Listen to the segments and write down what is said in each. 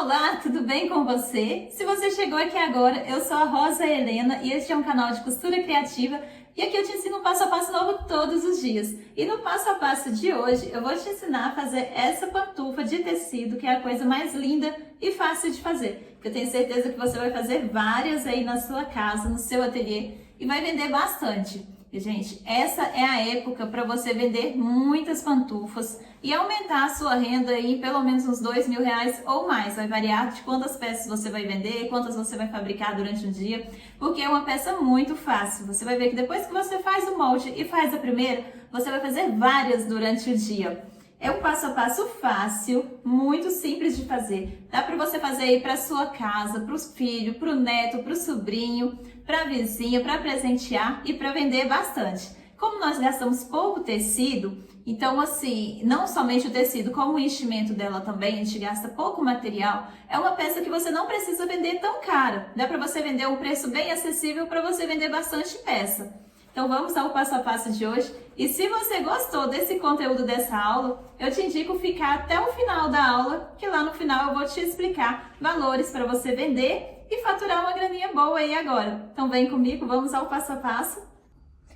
Olá, tudo bem com você? Se você chegou aqui agora, eu sou a Rosa Helena e este é um canal de costura criativa e aqui eu te ensino um passo a passo novo todos os dias. E no passo a passo de hoje, eu vou te ensinar a fazer essa pantufa de tecido, que é a coisa mais linda e fácil de fazer. Eu tenho certeza que você vai fazer várias aí na sua casa, no seu ateliê e vai vender bastante. E, gente, essa é a época para você vender muitas pantufas e aumentar a sua renda em pelo menos uns R$2.000 ou mais. Vai variar de quantas peças você vai vender, quantas você vai fabricar durante o dia, porque é uma peça muito fácil. Você vai ver que depois que você faz o molde e faz a primeira, você vai fazer várias durante o dia. É um passo a passo fácil, muito simples de fazer. Dá para você fazer aí para sua casa, para os filhos, para o neto, para o sobrinho, para a vizinha, para presentear e para vender bastante. Como nós gastamos pouco tecido, então assim, não somente o tecido, como o enchimento dela também, a gente gasta pouco material, é uma peça que você não precisa vender tão cara. Dá para você vender um preço bem acessível para você vender bastante peça. Então vamos ao passo a passo de hoje. E se você gostou desse conteúdo dessa aula, eu te indico ficar até o final da aula, que lá no final eu vou te explicar valores para você vender e faturar uma graninha boa aí agora. Então vem comigo, vamos ao passo a passo.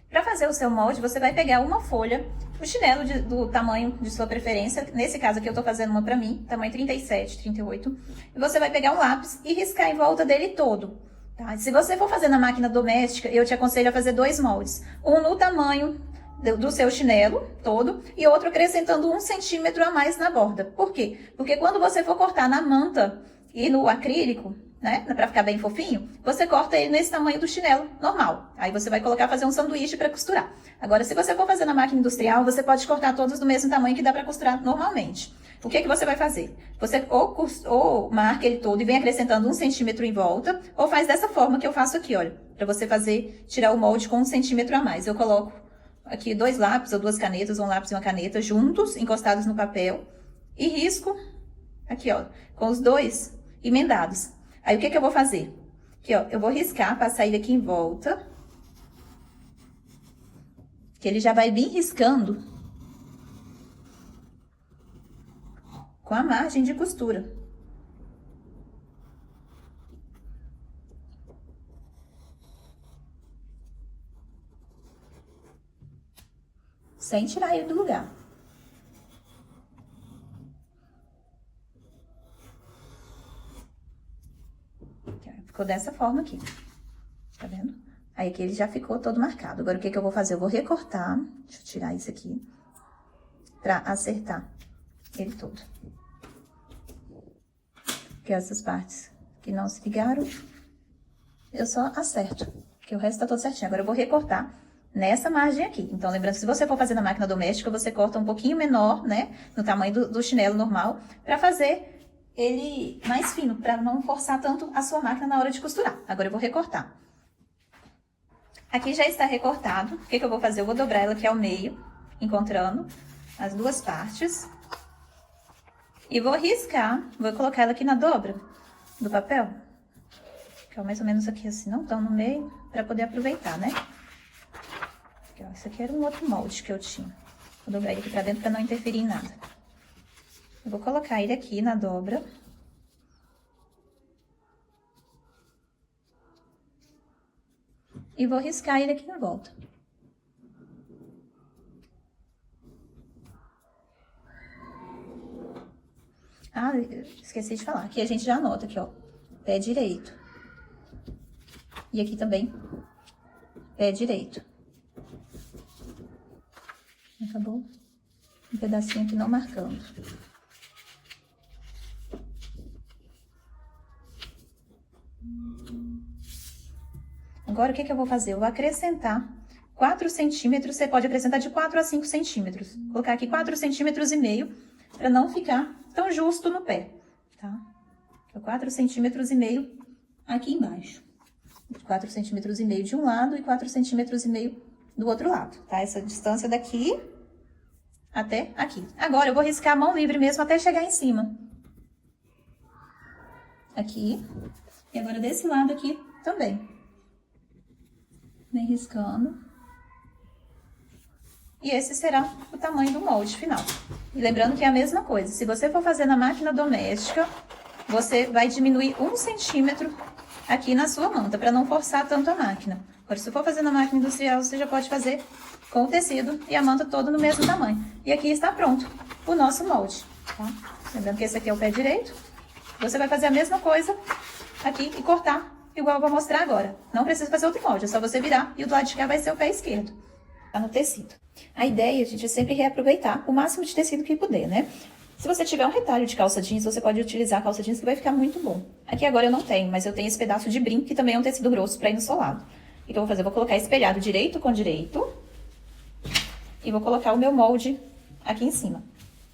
Para fazer o seu molde, você vai pegar uma folha, o chinelo do tamanho de sua preferência, nesse caso aqui eu tô fazendo uma para mim, tamanho 37, 38, e você vai pegar um lápis e riscar em volta dele todo. Tá? Se você for fazer na máquina doméstica, eu te aconselho a fazer 2 moldes. Um no tamanho do seu chinelo todo e outro acrescentando 1 centímetro a mais na borda. Por quê? Porque quando você for cortar na manta e no acrílico, né, para ficar bem fofinho, você corta ele nesse tamanho do chinelo normal. Aí você vai colocar, fazer um sanduíche para costurar. Agora, se você for fazer na máquina industrial, você pode cortar todos do mesmo tamanho que dá para costurar normalmente. O que você vai fazer? Você ou marca ele todo e vem acrescentando 1 centímetro em volta, ou faz dessa forma que eu faço aqui, olha, para você tirar o molde com 1 centímetro a mais. Eu coloco aqui 2 lápis ou 2 canetas, um lápis e uma caneta juntos, encostados no papel, e risco aqui, ó, com os 2 emendados. Aí o que eu vou fazer? Aqui, ó, eu vou riscar, passar ele aqui em volta, que ele já vai vir riscando com a margem de costura. Sem tirar ele do lugar. Ficou dessa forma aqui. Tá vendo? Aí aqui ele já ficou todo marcado. Agora o que eu vou fazer? Eu vou recortar. Deixa eu tirar isso aqui. Pra acertar ele todo. Porque essas partes que não se ligaram, eu só acerto. Porque o resto tá todo certinho. Agora eu vou recortar nessa margem aqui. Então, lembrando, se você for fazer na máquina doméstica, você corta um pouquinho menor, né? No tamanho do chinelo normal, pra fazer ele mais fino, pra não forçar tanto a sua máquina na hora de costurar. Agora eu vou recortar. Aqui já está recortado. O que eu vou fazer? Eu vou dobrar ela aqui ao meio, encontrando as 2 partes. E vou riscar, vou colocar ela aqui na dobra do papel. Que é mais ou menos aqui assim, não tão no meio, pra poder aproveitar, né? Aqui, ó, esse aqui era um outro molde que eu tinha. Vou dobrar ele aqui pra dentro pra não interferir em nada. Eu vou colocar ele aqui na dobra. E vou riscar ele aqui em volta. Ah, esqueci de falar. Aqui a gente já anota aqui, ó. Pé direito. E aqui também, pé direito. Acabou um pedacinho aqui não marcando. Agora, o que eu vou fazer? Eu vou acrescentar 4 centímetros, você pode acrescentar de 4 a 5 centímetros. Vou colocar aqui 4,5 centímetros, para não ficar tão justo no pé, tá? 4,5 centímetros aqui embaixo. 4,5 centímetros de um lado e 4,5 centímetros do outro lado, tá? Essa distância daqui até aqui. Agora, eu vou riscar a mão livre mesmo até chegar em cima. Aqui. E agora, desse lado aqui também. Vem riscando. E esse será o tamanho do molde final. E lembrando que é a mesma coisa. Se você for fazer na máquina doméstica, você vai diminuir 1 centímetro aqui na sua manta, para não forçar tanto a máquina. Agora, se for fazer na máquina industrial, você já pode fazer com o tecido e a manta toda no mesmo tamanho. E aqui está pronto o nosso molde, tá? Lembrando que esse aqui é o pé direito. Você vai fazer a mesma coisa aqui e cortar, igual eu vou mostrar agora. Não precisa fazer outro molde, é só você virar e o do lado de cá vai ser o pé esquerdo, tá no tecido. A ideia, gente, é sempre reaproveitar o máximo de tecido que puder, né? Se você tiver um retalho de calça jeans, você pode utilizar a calça jeans que vai ficar muito bom. Aqui agora eu não tenho, mas eu tenho esse pedaço de brim, que também é um tecido grosso para ir no solado. O que eu vou fazer? Eu vou colocar espelhado direito com direito. E vou colocar o meu molde aqui em cima.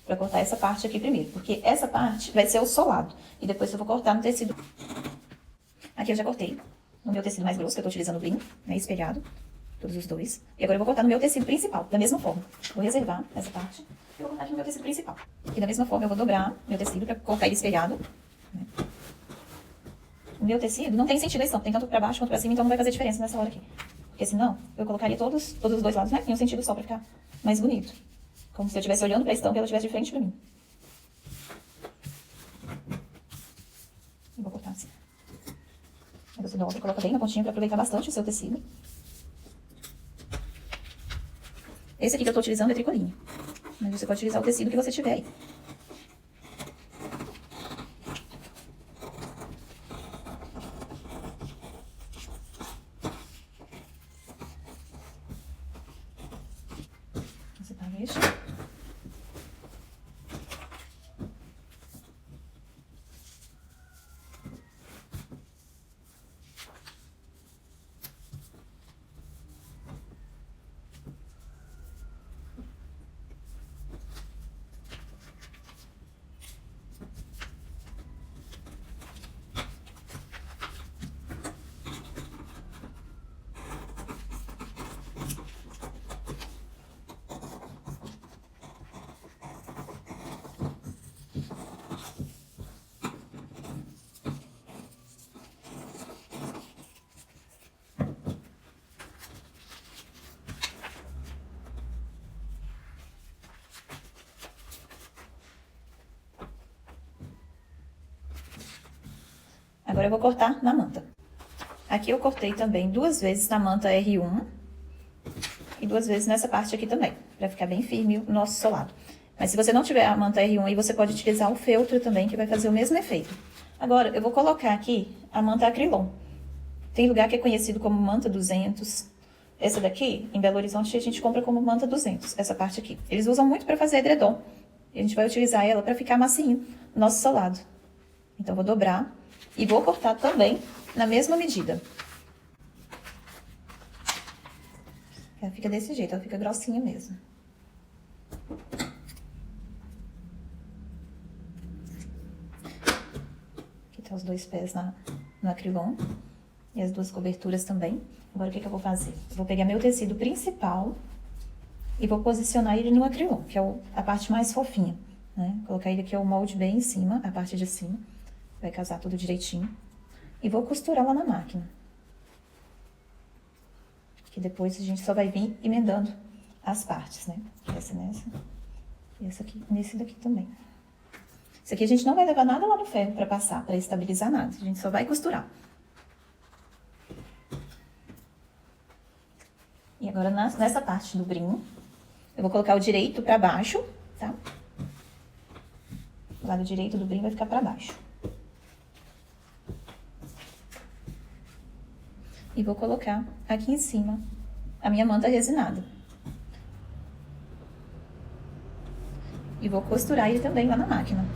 Pra cortar essa parte aqui primeiro, porque essa parte vai ser o solado. E depois eu vou cortar no tecido. Aqui eu já cortei no meu tecido mais grosso, que eu tô utilizando o brim, né, espelhado. Todos os dois. E agora eu vou cortar no meu tecido principal, da mesma forma. Vou reservar essa parte e vou cortar aqui no meu tecido principal. E da mesma forma eu vou dobrar meu tecido pra colocar ele espelhado, né? O meu tecido não tem sentido a estampa, tem tanto pra baixo quanto pra cima, então não vai fazer diferença nessa hora aqui. Porque senão, eu colocaria todos os dois lados, né, em um sentido só, pra ficar mais bonito. Como se eu estivesse olhando pra estampa e ela estivesse de frente pra mim. E vou cortar assim. Aí você dobra, coloca bem na pontinha pra aproveitar bastante o seu tecido. Esse aqui que eu tô utilizando é tricoline. Mas você pode utilizar o tecido que você tiver aí. Você tá este. Agora eu vou cortar na manta. Aqui eu cortei também 2 vezes na manta R1 e 2 vezes nessa parte aqui também, pra ficar bem firme o nosso solado. Mas se você não tiver a manta R1 aí, você pode utilizar o feltro também, que vai fazer o mesmo efeito. Agora, eu vou colocar aqui a manta acrilon. Tem lugar que é conhecido como manta 200. Essa daqui, em Belo Horizonte, a gente compra como manta 200, essa parte aqui. Eles usam muito pra fazer edredom. E a gente vai utilizar ela pra ficar macinho o nosso solado. Então, vou dobrar e vou cortar também na mesma medida. Ela fica desse jeito, ela fica grossinha mesmo. Aqui tá os 2 pés no acrilon e as 2 coberturas também. Agora, o que eu vou fazer? Eu vou pegar meu tecido principal e vou posicionar ele no acrilon, que é a parte mais fofinha, né? Colocar ele aqui, o molde bem em cima, a parte de cima. Vai casar tudo direitinho. E vou costurar lá na máquina. Que depois a gente só vai vir emendando as partes, né? Essa nessa. E essa aqui, nesse daqui também. Isso aqui a gente não vai levar nada lá no ferro pra passar, pra estabilizar nada. A gente só vai costurar. E agora, nessa parte do brim, eu vou colocar o direito pra baixo, tá? O lado direito do brim vai ficar pra baixo. E vou colocar aqui em cima a minha manta resinada. E vou costurar ele também lá na máquina.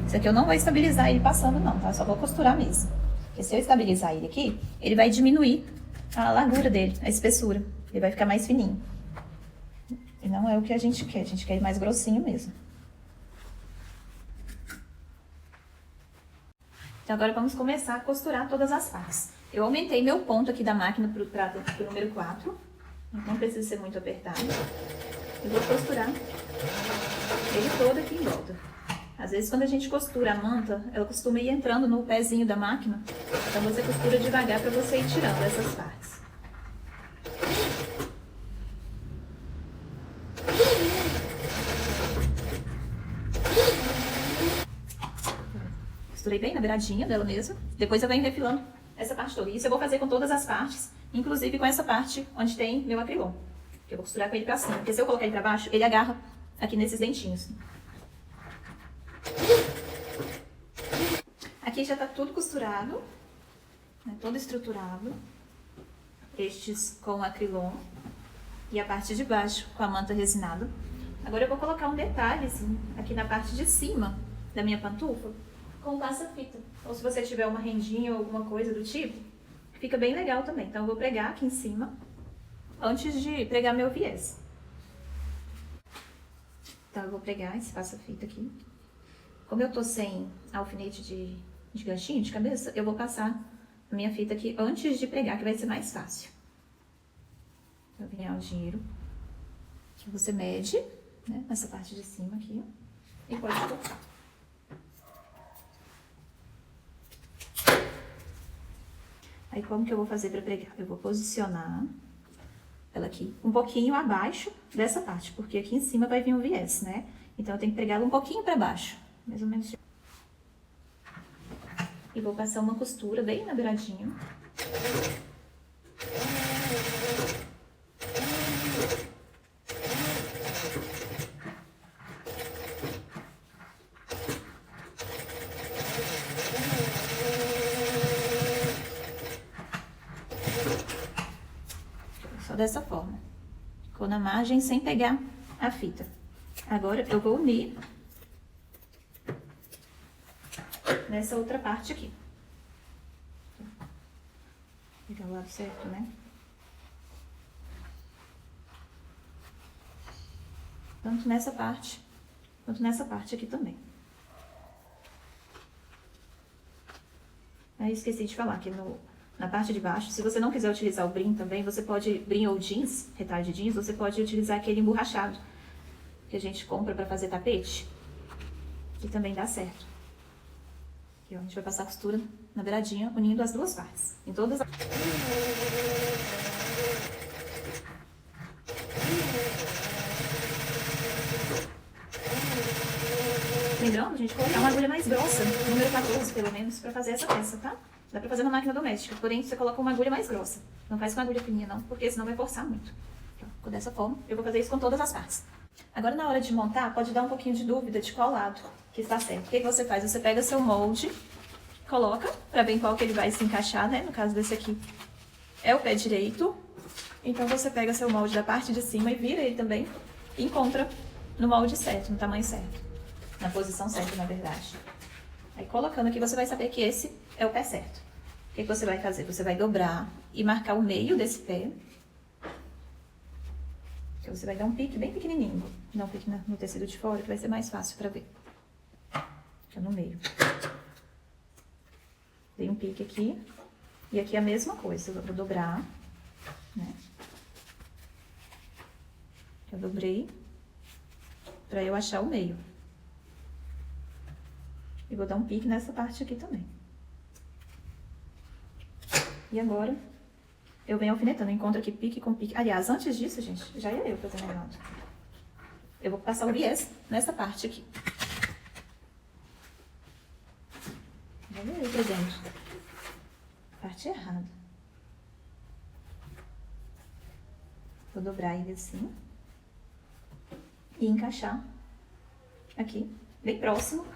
Isso aqui eu não vou estabilizar ele passando não, tá? Só vou costurar mesmo. Porque se eu estabilizar ele aqui, ele vai diminuir a largura dele, a espessura. Ele vai ficar mais fininho. E não é o que a gente quer ele mais grossinho mesmo. Então agora vamos começar a costurar todas as partes. Eu aumentei meu ponto aqui da máquina pro número 4. Não precisa ser muito apertado. Eu vou costurar ele todo aqui em volta. Às vezes quando a gente costura a manta, ela costuma ir entrando no pezinho da máquina. Então você costura devagar para você ir tirando essas partes. Costurei bem na beiradinha dela mesmo. Depois eu venho refilando essa parte toda. Isso eu vou fazer com todas as partes, inclusive com essa parte onde tem meu acrilon. Que eu vou costurar com ele pra cima, porque se eu colocar ele pra baixo, ele agarra aqui nesses dentinhos. Aqui já tá tudo costurado, né, todo estruturado. Estes com o acrilon e a parte de baixo com a manta resinada. Agora eu vou colocar um detalhezinho aqui na parte de cima da minha pantufa com passa-fita. Ou se você tiver uma rendinha ou alguma coisa do tipo, fica bem legal também. Então eu vou pregar aqui em cima antes de pregar meu viés. Então eu vou pregar esse passa-fita aqui. Como eu tô sem alfinete de ganchinho, de cabeça, eu vou passar a minha fita aqui antes de pregar, que vai ser mais fácil. Eu vou alinhar o giro. Que você mede, né, nessa parte de cima aqui, ó, e pode cortar. Aí, como que eu vou fazer pra pregar? Eu vou posicionar ela aqui um pouquinho abaixo dessa parte, porque aqui em cima vai vir um viés, né? Então, eu tenho que pregar ela um pouquinho pra baixo, mais ou menos. E vou passar uma costura bem na beiradinha. Só dessa forma. Ficou na margem sem pegar a fita. Agora eu vou unir nessa outra parte aqui. Vou pegar o lado certo, né? Tanto nessa parte, quanto nessa parte aqui também. Aí esqueci de falar que na parte de baixo, se você não quiser utilizar o brim também, você pode, brim ou jeans, retalho de jeans, você pode utilizar aquele emborrachado que a gente compra pra fazer tapete, que também dá certo. Aqui, ó, a gente vai passar a costura na beiradinha, unindo as duas partes, em todas as... Lembrando, a gente colocar uma agulha mais grossa, número 14 pelo menos, pra fazer essa peça, tá? Dá pra fazer na máquina doméstica, porém você coloca uma agulha mais grossa. Não faz com agulha fininha não, porque senão vai forçar muito. Então, ficou dessa forma, eu vou fazer isso com todas as partes. Agora na hora de montar, pode dar um pouquinho de dúvida de qual lado que está certo. O que você faz? Você pega seu molde, coloca pra ver em qual que ele vai se encaixar, né? No caso desse aqui é o pé direito. Então você pega seu molde da parte de cima e vira ele também e encontra no molde certo, no tamanho certo. Na posição certa, na verdade. Aí, colocando aqui, você vai saber que esse é o pé certo. O que você vai fazer? Você vai dobrar e marcar o meio desse pé. Que você vai dar um pique bem pequenininho. Dá um pique no tecido de fora, que vai ser mais fácil pra ver. Fica no meio. Dei um pique aqui. E aqui é a mesma coisa. Eu vou dobrar, né? Eu dobrei pra eu achar o meio. E vou dar um pique nessa parte aqui também. E agora, eu venho alfinetando. Eu encontro aqui pique com pique. Aliás, antes disso, gente, já ia eu fazendo a nota. Eu vou passar o viés nessa parte aqui. Já ia eu presente. Parte errada. Vou dobrar ele assim. E encaixar aqui, bem próximo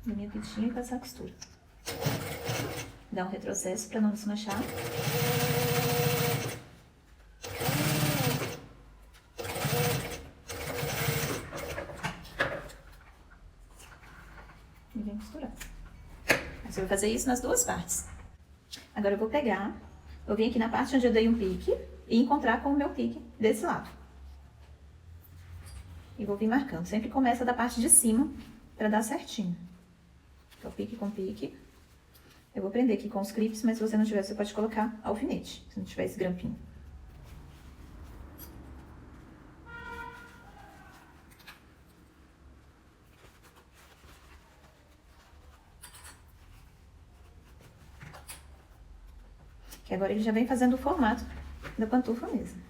da minha fitinha e passar a costura. Dá um retrocesso para não desmanchar. E vem costurar. Você vai fazer isso nas duas partes. Agora eu vou pegar, vou vir aqui na parte onde eu dei um pique e encontrar com o meu pique desse lado. E vou vir marcando. Sempre começa da parte de cima para dar certinho. Então, pique com pique. Eu vou prender aqui com os clipes, mas se você não tiver, você pode colocar alfinete, se não tiver esse grampinho. Que agora ele já vem fazendo o formato da pantufa mesmo.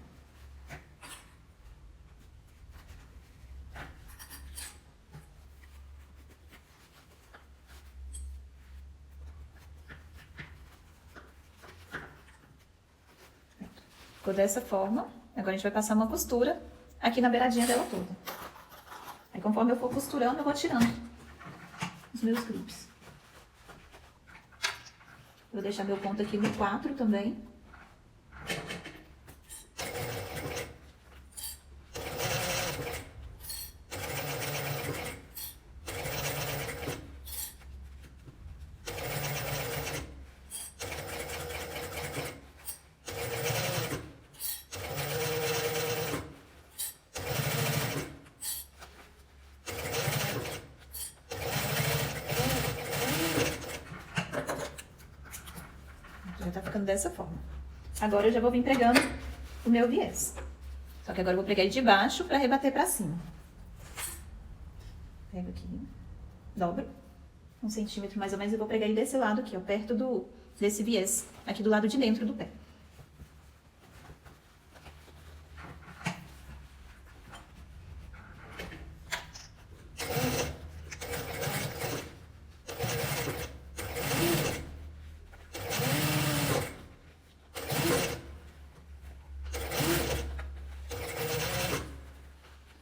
Ficou dessa forma. Agora a gente vai passar uma costura aqui na beiradinha dela toda. Aí conforme eu for costurando, eu vou tirando os meus clipes. Vou deixar meu ponto aqui no 4 também. Já tá ficando dessa forma. Agora eu já vou vir pregando o meu viés. Só que agora eu vou pregar ele de baixo pra rebater pra cima. Pego aqui, dobro 1 centímetro mais ou menos e vou pregar ele desse lado aqui, ó, perto desse viés, aqui do lado de dentro do pé.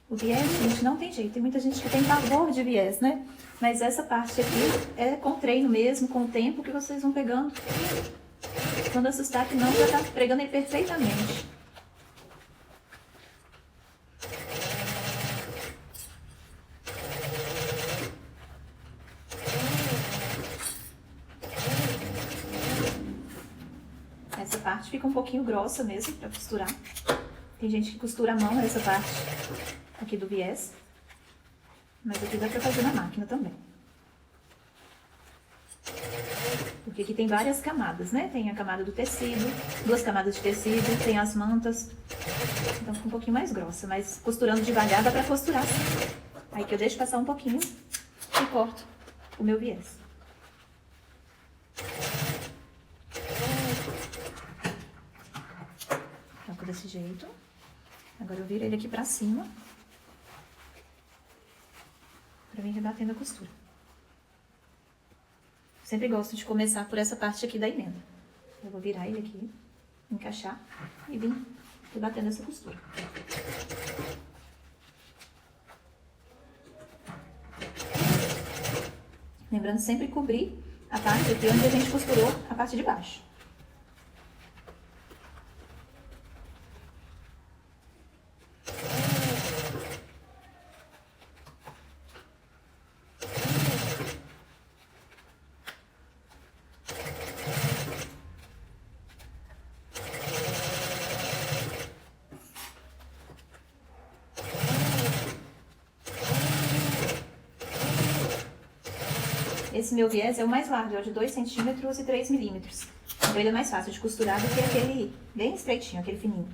O viés, gente, não tem jeito. Tem muita gente que tem pavor de viés, né? Mas essa parte aqui é com treino mesmo, com o tempo que vocês vão pegando. Quando assustar que não, já tá pregando ele perfeitamente. Essa parte fica um pouquinho grossa mesmo pra costurar. Tem gente que costura a mão essa parte aqui do viés, mas aqui dá pra fazer na máquina também. Porque aqui tem várias camadas, né? Tem a camada do tecido, 2 camadas de tecido, tem as mantas. Então fica um pouquinho mais grossa, mas costurando devagar dá pra costurar assim. Aí que eu deixo passar um pouquinho e corto o meu viés. Então, desse jeito. Agora eu viro ele aqui pra cima, pra vir rebatendo a costura. Sempre gosto de começar por essa parte aqui da emenda. Eu vou virar ele aqui, encaixar e vir rebatendo essa costura. Lembrando sempre cobrir a parte aqui onde a gente costurou a parte de baixo. Esse meu viés é o mais largo, é o de 2 centímetros e 3 milímetros. Então ele é mais fácil de costurar do que aquele bem estreitinho, aquele fininho.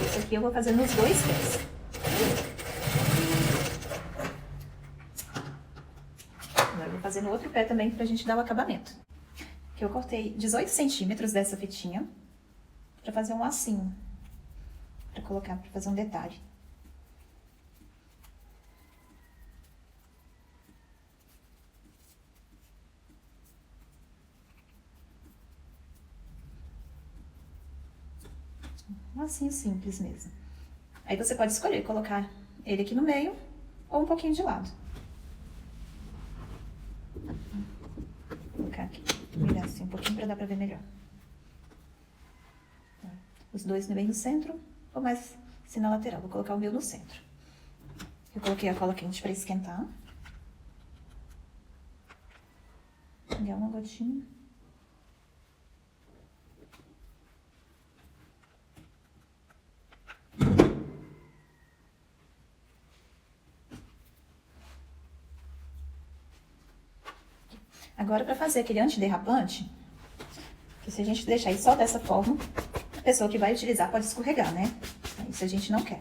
Esse aqui eu vou fazer nos 2 pés. Agora eu vou fazer no outro pé também pra gente dar o acabamento. Eu cortei 18 centímetros dessa fitinha pra fazer um lacinho, pra colocar, pra fazer um detalhe. Um lacinho simples mesmo. Aí você pode escolher colocar ele aqui no meio ou um pouquinho de lado. Vou colocar aqui. Virar assim um pouquinho pra dar pra ver melhor. Os dois bem no centro, ou mais assim na lateral. Vou colocar o meu no centro. Eu coloquei a cola quente pra esquentar. Pegar uma gotinha. Agora, para fazer aquele antiderrapante, que se a gente deixar aí só dessa forma, a pessoa que vai utilizar pode escorregar, né? Isso a gente não quer.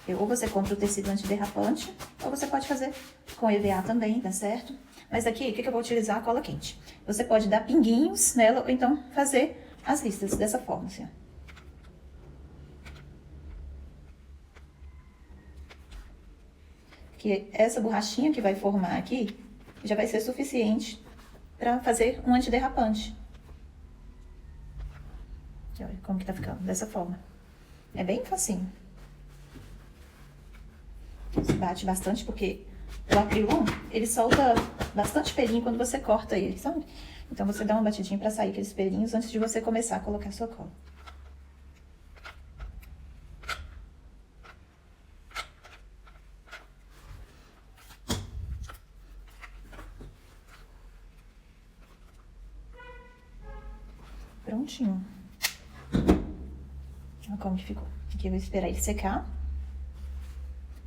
Ou você compra o tecido antiderrapante, ou você pode fazer com EVA também, tá certo? Mas aqui, o que eu vou utilizar? A cola quente. Você pode dar pinguinhos nela, ou então fazer as listas dessa forma, assim, ó. que essa borrachinha que vai formar aqui já vai ser suficiente para fazer um antiderrapante. Olha como que tá ficando, dessa forma. É bem facinho. Você bate bastante porque o acrilon, ele solta bastante pelinho quando você corta ele, sabe? Então você dá uma batidinha para sair aqueles pelinhos antes de você começar a colocar a sua cola. Prontinho. Olha como que ficou. Aqui eu vou esperar ele secar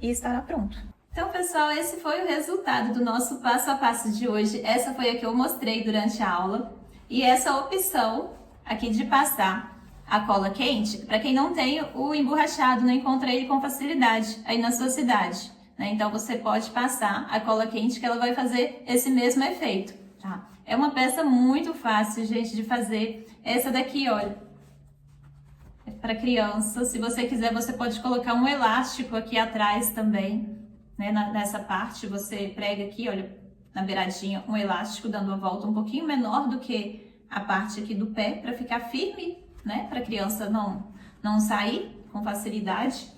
e estará pronto. Então, pessoal, esse foi o resultado do nosso passo a passo de hoje. Essa foi a que eu mostrei durante a aula. E essa opção aqui de passar a cola quente, para quem não tem o emborrachado, não encontra ele com facilidade aí na sua cidade, né? Então, você pode passar a cola quente que ela vai fazer esse mesmo efeito, tá? É uma peça muito fácil, gente, de fazer. Essa daqui, olha, é para criança. Se você quiser, você pode colocar um elástico aqui atrás também, né? Nessa parte, você prega aqui, olha, na beiradinha, um elástico dando a volta um pouquinho menor do que a parte aqui do pé, para ficar firme, né? Para a criança não sair com facilidade.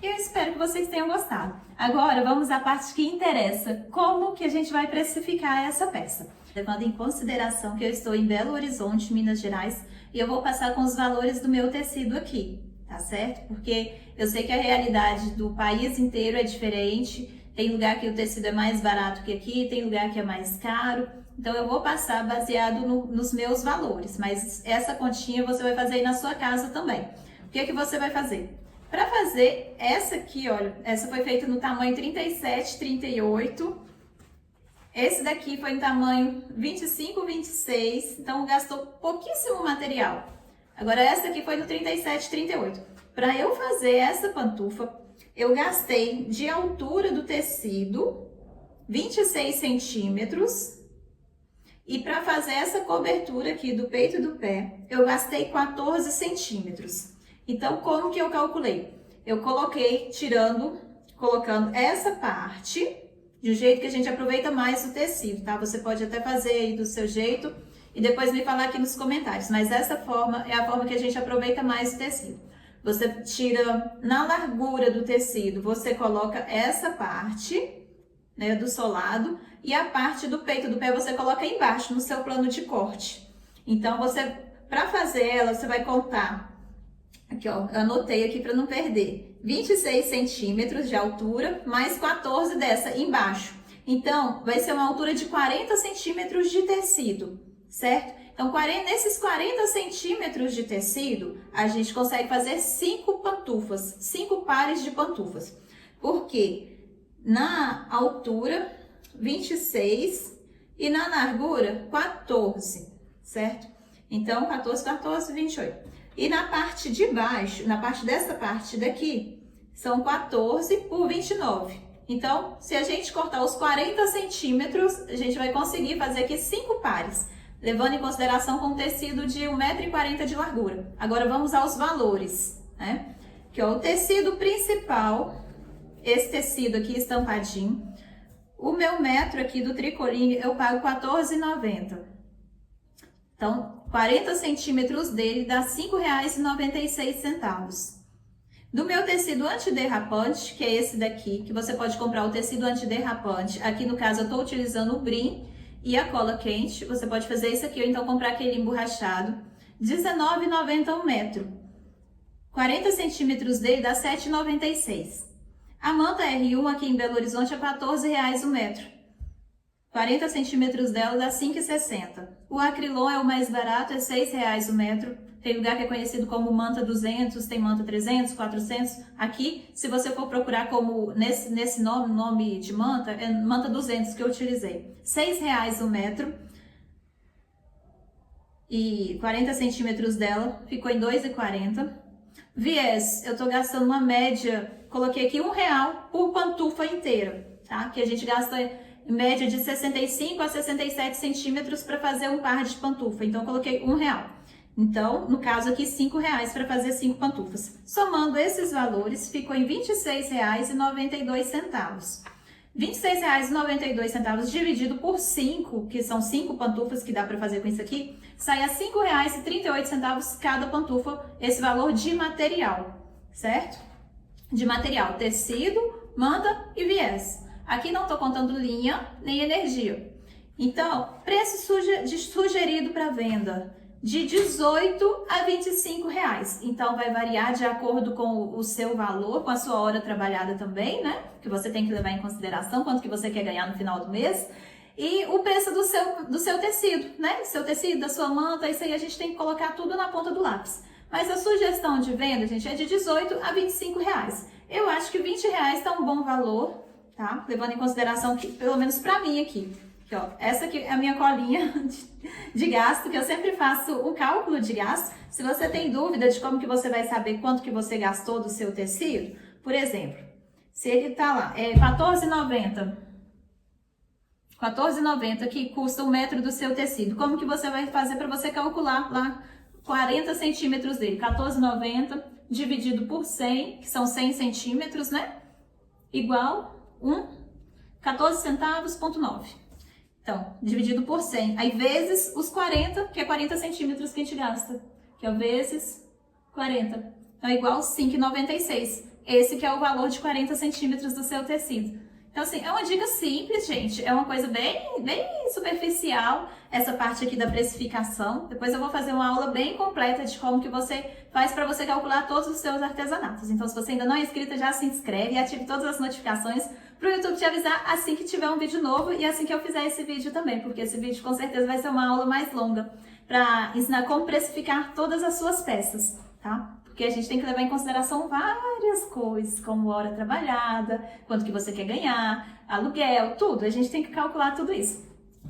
E eu espero que vocês tenham gostado. Agora, vamos à parte que interessa. Como que a gente vai precificar essa peça? Levando em consideração que eu estou em Belo Horizonte, Minas Gerais, e eu vou passar com os valores do meu tecido aqui, tá certo? Porque eu sei que a realidade do país inteiro é diferente, tem lugar que o tecido é mais barato que aqui, tem lugar que é mais caro, então eu vou passar baseado nos meus valores, mas essa continha você vai fazer aí na sua casa também. O que você vai fazer? Para fazer essa aqui, olha, essa foi feita no tamanho 37, 38, esse daqui foi em tamanho 25, 26, então gastou pouquíssimo material. Agora essa aqui foi no 37, 38. Para eu fazer essa pantufa, eu gastei de altura do tecido 26 centímetros. E para fazer essa cobertura aqui do peito e do pé, eu gastei 14 centímetros. Então, como que eu calculei? Eu coloquei, colocando essa parte, de um jeito que a gente aproveita mais o tecido, tá? Você pode até fazer aí do seu jeito e depois me falar aqui nos comentários. Mas essa forma é a forma que a gente aproveita mais o tecido. Você tira na largura do tecido, você coloca essa parte, né, do solado, e a parte do peito do pé você coloca embaixo no seu plano de corte. Então, para fazer ela, você vai contar, aqui ó, eu anotei aqui para não perder, 26 centímetros de altura, mais 14 dessa embaixo. Então, vai ser uma altura de 40 centímetros de tecido, certo? Então, nesses 40 centímetros de tecido, a gente consegue fazer 5 pantufas, 5 pares de pantufas. Por quê? Na altura, 26 e na largura, 14, certo? Então, 14, 14, 28. E na parte de baixo, na parte dessa parte daqui, são 14 por 29. Então, se a gente cortar os 40 centímetros, a gente vai conseguir fazer aqui 5 pares, levando em consideração com um tecido de 1,40 m de largura. Agora, vamos aos valores, né? Que ó, o tecido principal, esse tecido aqui estampadinho, o meu metro aqui do tricoline eu pago R$14,90. Então, 40 centímetros dele dá R$ 5,96. Do meu tecido antiderrapante, que é esse daqui, que você pode comprar o tecido antiderrapante. Aqui no caso eu estou utilizando o brim e a cola quente. Você pode fazer isso aqui ou então comprar aquele emborrachado. R$19,90 um metro. 40 centímetros dele dá R$ 7,96. A manta R1 aqui em Belo Horizonte é R$14,00 o metro. 40 centímetros dela dá R$ 5,60. O acrilon é o mais barato, é R$ 6,00 o metro. Tem lugar que é conhecido como manta 200, tem manta 300, 400. Aqui, se você for procurar como nesse nome de manta, é manta 200 que eu utilizei. R$ 6,00 o metro. E 40 centímetros dela ficou em R$ 2,40. Viés, eu tô gastando uma média, coloquei aqui R$1,00 por pantufa inteira, tá? Que a gente gasta em média de 65 a 67 centímetros para fazer um par de pantufa. Então, eu coloquei R$1,00. Então, no caso aqui, R$5,00 para fazer 5 pantufas. Somando esses valores, ficou em R$ 26,92. R$ 26,92 dividido por 5, que são 5 pantufas que dá para fazer com isso aqui, sai a R$ 5,38 cada pantufa, esse valor de material, certo? De material, tecido, manta e viés. Aqui não estou contando linha nem energia. Então, preço sugerido para venda de R$ 18 a R$ 25. Então, vai variar de acordo com o seu valor, com a sua hora trabalhada também, né? Que você tem que levar em consideração quanto que você quer ganhar no final do mês. E o preço do seu tecido, né? Seu tecido, da sua manta, isso aí a gente tem que colocar tudo na ponta do lápis. Mas a sugestão de venda, gente, é de R$ 18 a R$ 25. Eu acho que R$ 20 está um bom valor, tá? Levando em consideração que, pelo menos pra mim aqui, ó, essa aqui é a minha colinha de gasto, que eu sempre faço um cálculo de gasto. Se você tem dúvida de como que você vai saber quanto que você gastou do seu tecido, por exemplo, se ele tá lá, é R$14,90, R$14,90 que custa um metro do seu tecido, como que você vai fazer para você calcular lá 40 centímetros dele? R$14,90 dividido por 100, que são 100 centímetros, né? Igual 14 centavos, ponto 9. Então, dividido por 100. Aí, vezes os 40, que é 40 centímetros que a gente gasta. Que é vezes 40. Então, é igual 5,96. Esse que é o valor de 40 centímetros do seu tecido. Então, assim, é uma dica simples, gente. É uma coisa bem superficial, essa parte aqui da precificação. Depois eu vou fazer uma aula bem completa de como que você faz para você calcular todos os seus artesanatos. Então, se você ainda não é inscrita, já se inscreve e ative todas as notificações para o YouTube te avisar assim que tiver um vídeo novo e assim que eu fizer esse vídeo também, porque esse vídeo com certeza vai ser uma aula mais longa para ensinar como precificar todas as suas peças, tá? Porque a gente tem que levar em consideração várias coisas, como hora trabalhada, quanto que você quer ganhar, aluguel, tudo. A gente tem que calcular tudo isso.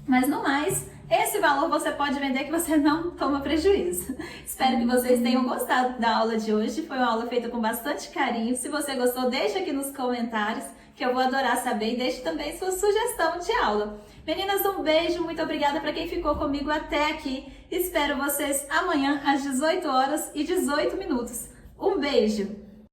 Mas no mais, esse valor você pode vender que você não toma prejuízo. Espero que vocês tenham gostado da aula de hoje. Foi uma aula feita com bastante carinho. Se você gostou, deixa aqui nos comentários, que eu vou adorar saber. E deixe também sua sugestão de aula. Meninas, um beijo. Muito obrigada para quem ficou comigo até aqui. Espero vocês amanhã às 18 horas e 18 minutos. Um beijo!